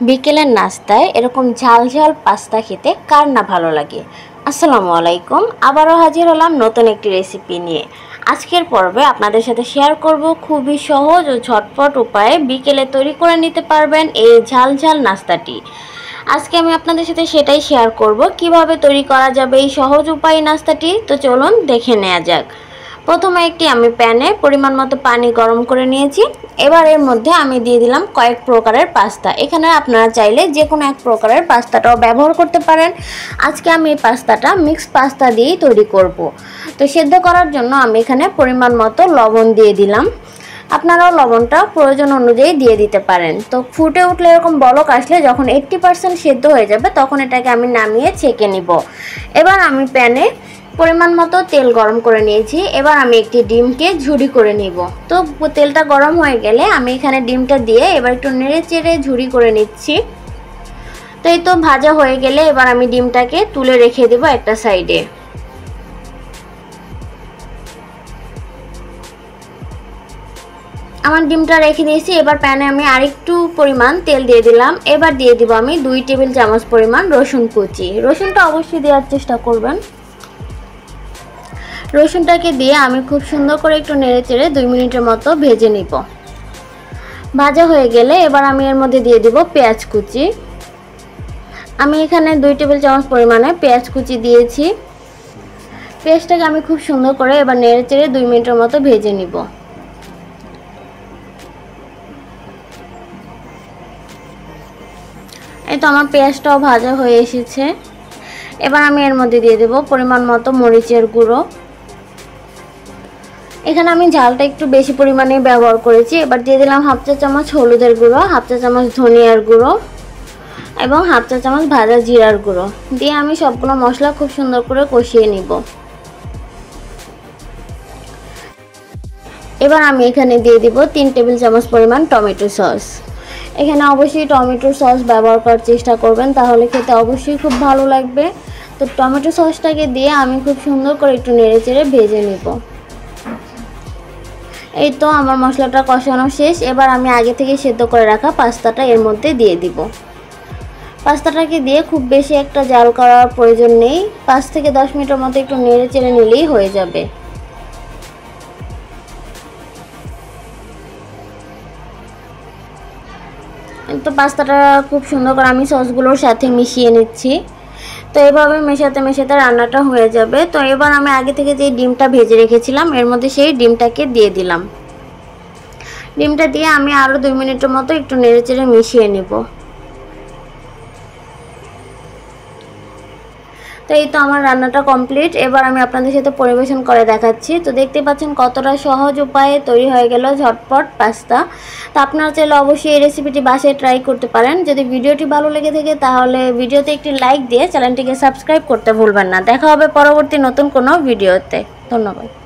বিকেলের নাস্তায় এরকম ঝাল ঝাল পাস্তা খেতে কার না ভালো লাগে। আসসালামু আলাইকুম, আবারও হাজির হলাম নতুন একটি রেসিপি নিয়ে। আজকের পর্বে আপনাদের সাথে শেয়ার করব খুবই সহজ ও ঝটপট উপায়ে বিকেলে তৈরি করে নিতে পারবেন এই ঝাল ঝাল নাস্তাটি। আজকে আমি আপনাদের সাথে সেটাই শেয়ার করব কিভাবে তৈরি করা যাবে এই সহজ উপায়ে নাস্তাটি। তো চলুন দেখে নেওয়া যাক। প্রথমে আমি প্যানে পরিমাণ মতো পানি গরম করে নিয়েছি। এবার এর মধ্যে আমি দিয়ে দিলাম কয়েক প্রকারের পাস্তা। এখানে আপনারা চাইলে যে কোনো এক প্রকারের পাস্তাটাও ব্যবহার করতে পারেন। আজকে আমি এই পাস্তাটা মিক্সড পাস্তা দিয়েই তৈরি করব। তো সেদ্ধ করার জন্য আমি এখানে পরিমাণ মতো লবণ দিয়ে দিলাম। আপনারাও লবণটা প্রয়োজন অনুযায়ী দিয়ে দিতে পারেন। তো ফুটে উঠলে এরকম বলক আসলে যখন 80% সেদ্ধ হয়ে যাবে তখন এটাকে আমি নামিয়ে ছেঁকে নিব। এবার আমি প্যানে পরিমাণ মতো তেল গরম করে নিয়েছি। এবার আমি একটি ডিমকে ঝুরি করে নিব। তো তেলটা গরম হয়ে গেলে আমি এখানে ডিমটা দিয়ে এবার একটু নেড়ে চেড়ে ঝুরি করে নিচ্ছি। তো এই তো ভাজা হয়ে গেলে এবার আমি ডিমটাকে তুলে রেখে দেব একটা সাইডে। আমার ডিমটা রেখে দিয়েছি। এবার প্যানে আমি আরেকটু পরিমাণ তেল দিয়ে দিলাম। এবার দিয়ে দিব আমি 2 টেবিল চামচ পরিমাণ রসুন কুচি। রসুনটা অবশ্যই দেওয়ার চেষ্টা করবেন। রসুনটাকে দিয়ে আমি খুব সুন্দর করে একটু নেড়ে চেড়ে 2 মিনিটের মতো ভেজে নিব। ভাজা হয়ে গেলে এবার আমি এর মধ্যে দিয়ে দিব পেঁয়াজ কুচি। আমি এখানে 2 টেবিল চামচ পরিমাণে পেঁয়াজ কুচি দিয়েছি। পেঁয়াজটাকে আমি খুব সুন্দর করে এবার নেড়ে চেড়ে 2 মিনিটের মতো ভেজে নিব। এই তো আমার পেঁয়াজটাও ভাজা হয়ে এসেছে। এবার আমি এর মধ্যে দিয়ে দেব পরিমাণ মতো মরিচের গুঁড়ো। এখানে আমি ঝালটা একটু বেশি পরিমাণে ব্যবহার করেছি। এবার দিয়ে দিলাম হাফ চা চামচ হলুদের গুঁড়ো, হাফ চা চামচ ধনিয়ার গুঁড়ো এবং হাফ চা চামচ ভাজা জিরার গুঁড়ো দিয়ে আমি সবগুলো মশলা খুব সুন্দর করে কষিয়ে নিব। এবার আমি এখানে দিয়ে দিব 3 টেবিল চামচ পরিমাণ টমেটো সস। এখানে অবশ্যই টমেটো সস ব্যবহার করার চেষ্টা করবেন, তাহলে খেতে অবশ্যই খুব ভালো লাগবে। তো টমেটো সসটাকে দিয়ে আমি খুব সুন্দর করে একটু নেড়ে চেড়ে ভেজে নিব। এই তো আমার মশলাটা কষানো শেষ। এবার আমি আগে থেকে সেদ্ধ করে রাখা পাস্তাটা এর মধ্যে দিয়ে দিব। পাস্তাটাকে দিয়ে খুব বেশি একটা জাল করার প্রয়োজন নেই। 5 থেকে 10 মিনিটের মতো একটু নেড়ে চেড়ে নিলেই হয়ে যাবে। তো পাস্তাটা খুব সুন্দর করে আমি সসগুলোর সাথে মিশিয়ে নিচ্ছি। তো এভাবে মেশাতে মেশাতে রান্নাটা হয়ে যাবে। তো এবার আমি আগে থেকে যে ডিমটা ভেজে রেখেছিলাম এর মধ্যে সেই ডিমটাকে দিয়ে দিলাম। ডিমটা দিয়ে আমি আরও 2 মিনিটের মতো একটু নেড়ে চেড়ে মিশিয়ে নেব। তো এই তো আমার রান্নাটা কমপ্লিট। এবার আমি আপনাদের সাথে পরিবেশন করে দেখাচ্ছি। তো দেখতে পাচ্ছেন কতটা সহজ উপায়ে তৈরি হয়ে গেল ঝটপট পাস্তা। তো আপনারা চাইলে অবশ্যই এই রেসিপিটি বাসায় ট্রাই করতে পারেন। যদি ভিডিওটি ভালো লেগে থাকে তাহলে ভিডিওতে একটি লাইক দিয়ে চ্যানেলটিকে সাবস্ক্রাইব করতে ভুলবেন না। দেখা হবে পরবর্তী নতুন কোনো ভিডিওতে। ধন্যবাদ।